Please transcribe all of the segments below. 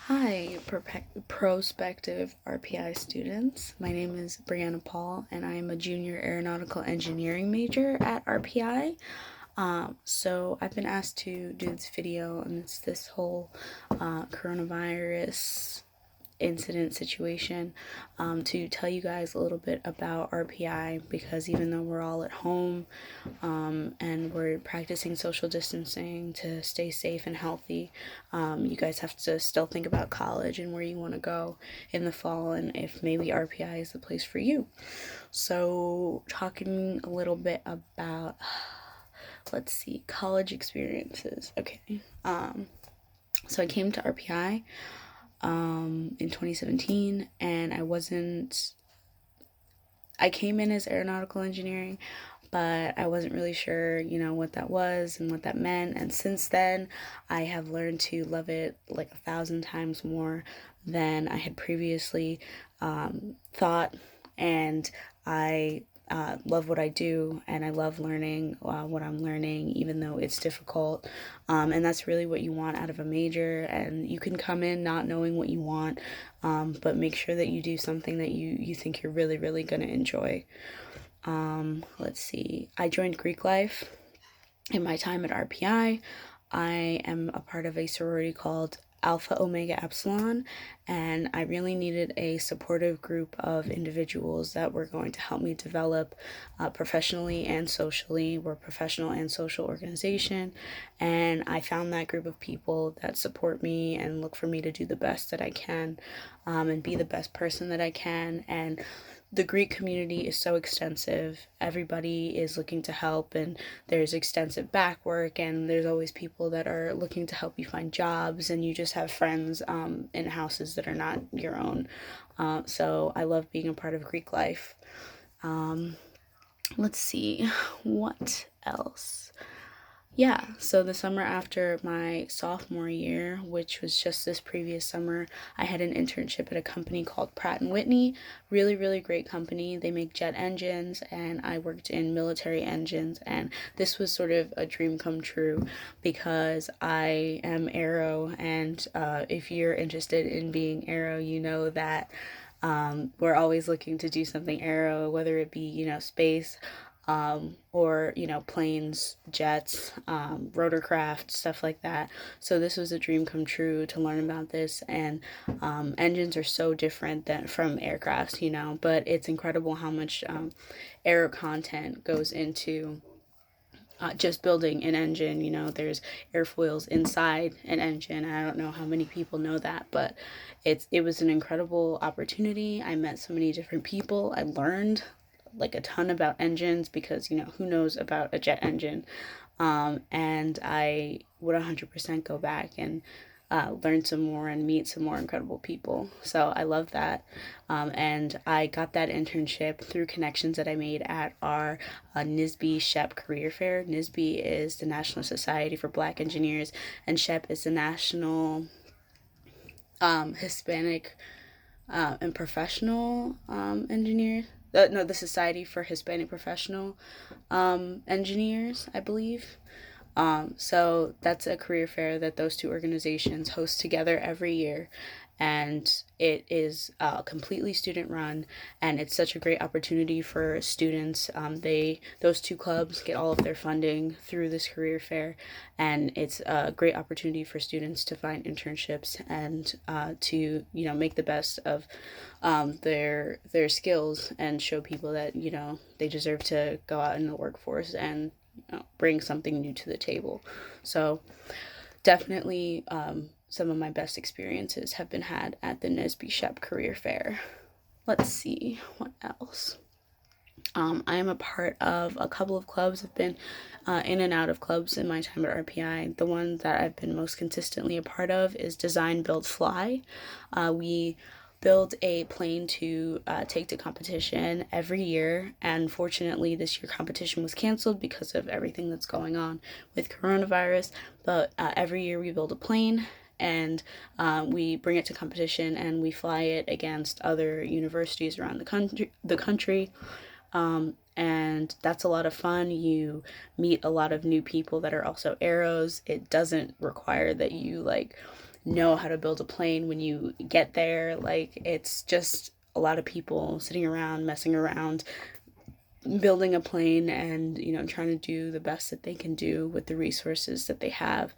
Hi, prospective RPI students. My name is Briana Paul, and I am a junior aeronautical engineering major at RPI. So I've been asked to do this video amidst this whole coronavirus incident situation to tell you guys a little bit about RPI, because even though we're all at home and we're practicing social distancing to stay safe and healthy, you guys have to still think about college and where you want to go in the fall, and if maybe RPI is the place for you. So talking a little bit about, let's see, college experiences. Okay. So I came to RPI in 2017, and I came in as aeronautical engineering, but I wasn't really sure, what that was and what that meant. And since then, I have learned to love it like 1,000 times more than I had previously thought. And I love what I do, and I love learning what I'm learning, even though it's difficult. And that's really what you want out of a major. And you can come in not knowing what you want, but make sure that you do something that you think you're really, really going to enjoy. Let's see. I joined Greek life in my time at RPI. I am a part of a sorority called Alpha Omega Epsilon, and I really needed a supportive group of individuals that were going to help me develop professionally and socially. We're a professional and social organization, and I found that group of people that support me and look for me to do the best that I can, and be the best person that I can. And the Greek community is so extensive. Everybody is looking to help, and there's extensive back work, and there's always people that are looking to help you find jobs, and you just have friends in houses that are not your own. So I love being a part of Greek life. Let's see, what else? Yeah, so the summer after my sophomore year, which was just this previous summer, I had an internship at a company called Pratt and Whitney. Really, really great company. They make jet engines, and I worked in military engines, and this was sort of a dream come true because I am AERO, and if you're interested in being AERO, you know that we're always looking to do something AERO, whether it be, space, or planes, jets, rotorcraft, stuff like that. So this was a dream come true to learn about this. And engines are so different than from aircrafts, but it's incredible how much aero content goes into just building an engine. There's airfoils inside an engine. I don't know how many people know that, but it was an incredible opportunity. I met so many different people. I learned like a ton about engines because who knows about a jet engine. And I would 100% go back and learn some more and meet some more incredible people. So I love that. And I got that internship through connections that I made at our NSBE SHEP career fair. NSBE is the National Society for Black Engineers, and SHEP is the National Hispanic and Professional Engineers. No, the Society for Hispanic Professional Engineers, I believe. So that's a career fair that those two organizations host together every year, and it is completely student run, and it's such a great opportunity for students. Those two clubs get all of their funding through this career fair, and it's a great opportunity for students to find internships and to make the best of their skills and show people that they deserve to go out in the workforce and bring something new to the table. So definitely some of my best experiences have been had at the NSBE SHEP Career Fair. Let's see, what else? I am a part of a couple of clubs. I've been in and out of clubs in my time at RPI. The one that I've been most consistently a part of is Design, Build, Fly. We build a plane to take to competition every year, and fortunately this year competition was canceled because of everything that's going on with coronavirus. But every year we build a plane, and we bring it to competition, and we fly it against other universities around the country. And that's a lot of fun. You meet a lot of new people that are also arrows. It doesn't require that you know how to build a plane when you get there. Like, it's just a lot of people sitting around, messing around, building a plane, and trying to do the best that they can do with the resources that they have.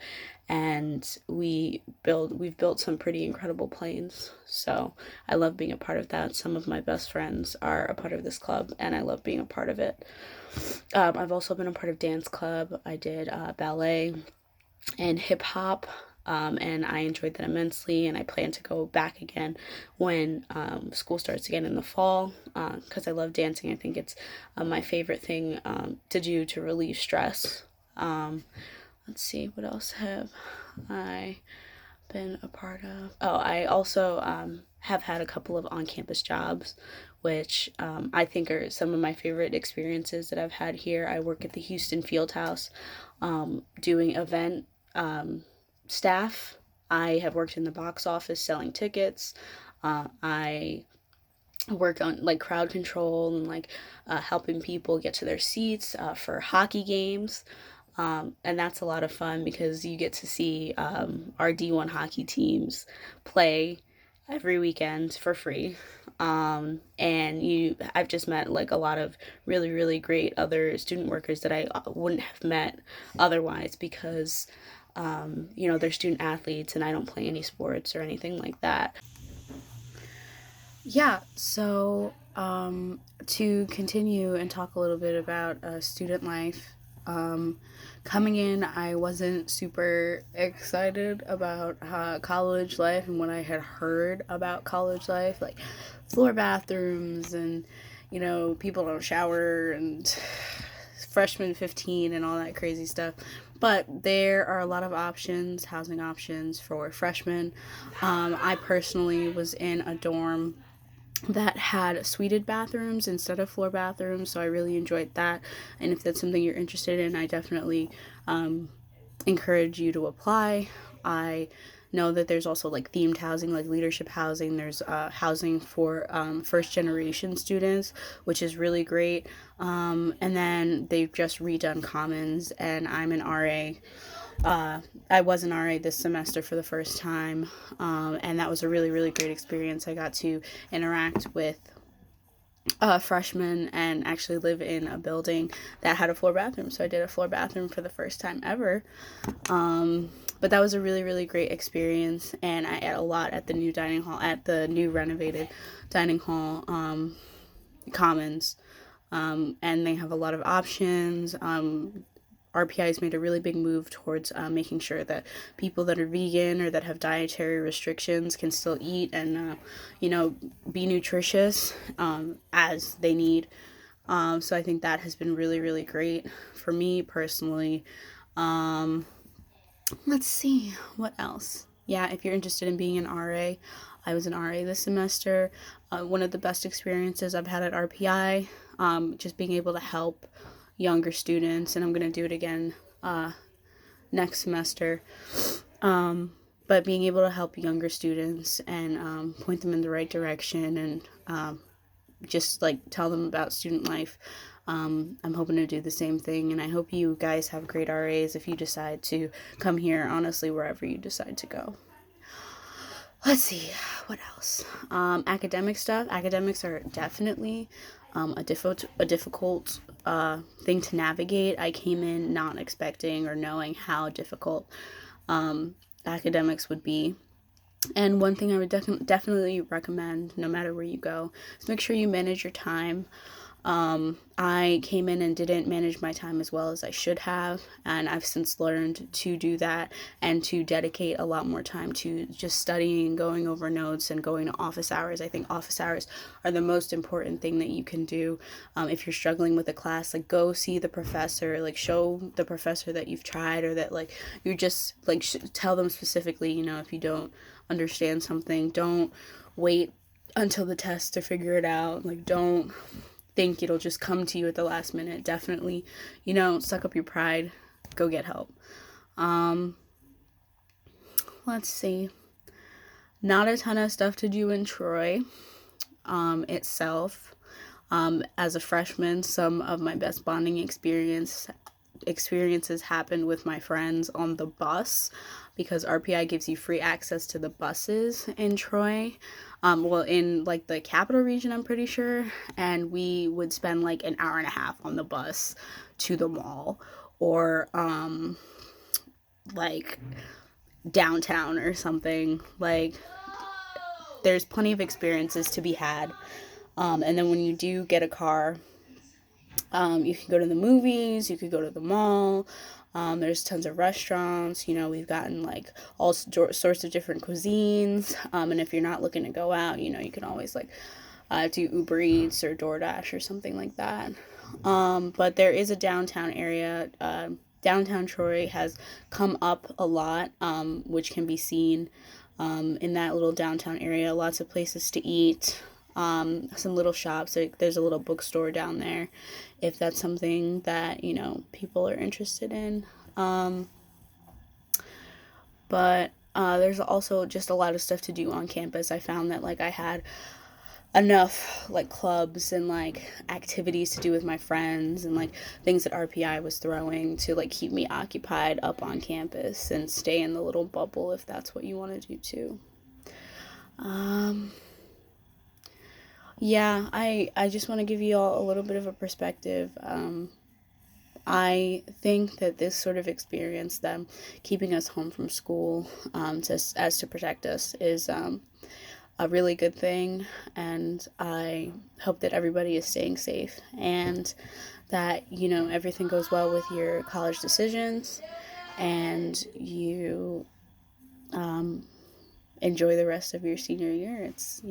And we've built some pretty incredible planes, so I love being a part of that. Some of my best friends are a part of this club, and I love being a part of it. I've also been a part of dance club. I did ballet and hip hop. And I enjoyed that immensely, and I plan to go back again when school starts again in the fall, because I love dancing. I think it's my favorite thing to do to relieve stress. Let's see, what else have I been a part of? Oh, I also have had a couple of on campus jobs, which I think are some of my favorite experiences that I've had here. I work at the Houston Fieldhouse doing event staff. I have worked in the box office selling tickets. I work on like crowd control and like helping people get to their seats for hockey games. And that's a lot of fun because you get to see our D1 hockey teams play every weekend for free. I've just met like a lot of really, really great other student workers that I wouldn't have met otherwise because, they're student athletes and I don't play any sports or anything like that. Yeah, so to continue and talk a little bit about student life, coming in, I wasn't super excited about college life and what I had heard about college life, like floor bathrooms and, people don't shower and freshman 15 and all that crazy stuff. But there are a lot of options, housing options for freshmen. I personally was in a dorm that had suited bathrooms instead of floor bathrooms, so I really enjoyed that. And if that's something you're interested in, I definitely encourage you to apply. I know that there's also like themed housing, like leadership housing. There's housing for first generation students, which is really great. And then they've just redone Commons, and I'm an RA. I was an RA this semester for the first time, and that was a really, really great experience. I got to interact with freshmen and actually live in a building that had a floor bathroom. So I did a floor bathroom for the first time ever. But that was a really, really great experience, and I ate a lot at the new dining hall, at the new renovated dining hall, Commons. And they have a lot of options. RPI has made a really big move towards making sure that people that are vegan or that have dietary restrictions can still eat and, be nutritious as they need. So I think that has been really, really great for me personally. Let's see, what else? Yeah, if you're interested in being an RA, I was an RA this semester. One of the best experiences I've had at RPI, just being able to help younger students, and I'm going to do it again next semester. But being able to help younger students and point them in the right direction and just like tell them about student life. I'm hoping to do the same thing, and I hope you guys have great RAs if you decide to come here, honestly, wherever you decide to go. Let's see, what else? Academic stuff. Academics are definitely a difficult thing to navigate. I came in not expecting or knowing how difficult academics would be. And one thing I would definitely recommend, no matter where you go, is make sure you manage your time. I came in and didn't manage my time as well as I should have, and I've since learned to do that and to dedicate a lot more time to just studying, going over notes, and going to office hours. I think office hours are the most important thing that you can do. If you're struggling with a class, like go see the professor, like show the professor that you've tried, or that like you just like tell them specifically, if you don't understand something, don't wait until the test to figure it out. Like, don't think it'll just come to you at the last minute. Definitely, suck up your pride, go get help. Let's see. Not a ton of stuff to do in Troy itself. As a freshman, some of my best bonding experiences happened with my friends on the bus, because RPI gives you free access to the buses in Troy. Well, in like the capital region, I'm pretty sure. And we would spend like an hour and a half on the bus to the mall, or like downtown or something. Like, there's plenty of experiences to be had. And then when you do get a car, you can go to the movies, you could go to the mall. There's tons of restaurants. We've gotten like all sorts of different cuisines. And if you're not looking to go out, you can always like do Uber Eats or DoorDash or something like that. But there is a downtown area. Downtown Troy has come up a lot, which can be seen in that little downtown area. Lots of places to eat, some little shops. There's a little bookstore down there, if that's something that people are interested in. But there's also just a lot of stuff to do on campus. I found that like I had enough like clubs and like activities to do with my friends, and like things that RPI was throwing to like keep me occupied up on campus and stay in the little bubble, if that's what you want to do too. Um, yeah, I just want to give you all a little bit of a perspective. I think that this sort of experience, them keeping us home from school, as to protect us, is a really good thing, and I hope that everybody is staying safe, and that everything goes well with your college decisions, and you enjoy the rest of your senior year. It's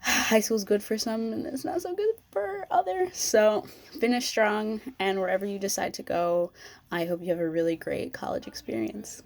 high school's good for some and it's not so good for others. So finish strong, and wherever you decide to go, I hope you have a really great college experience.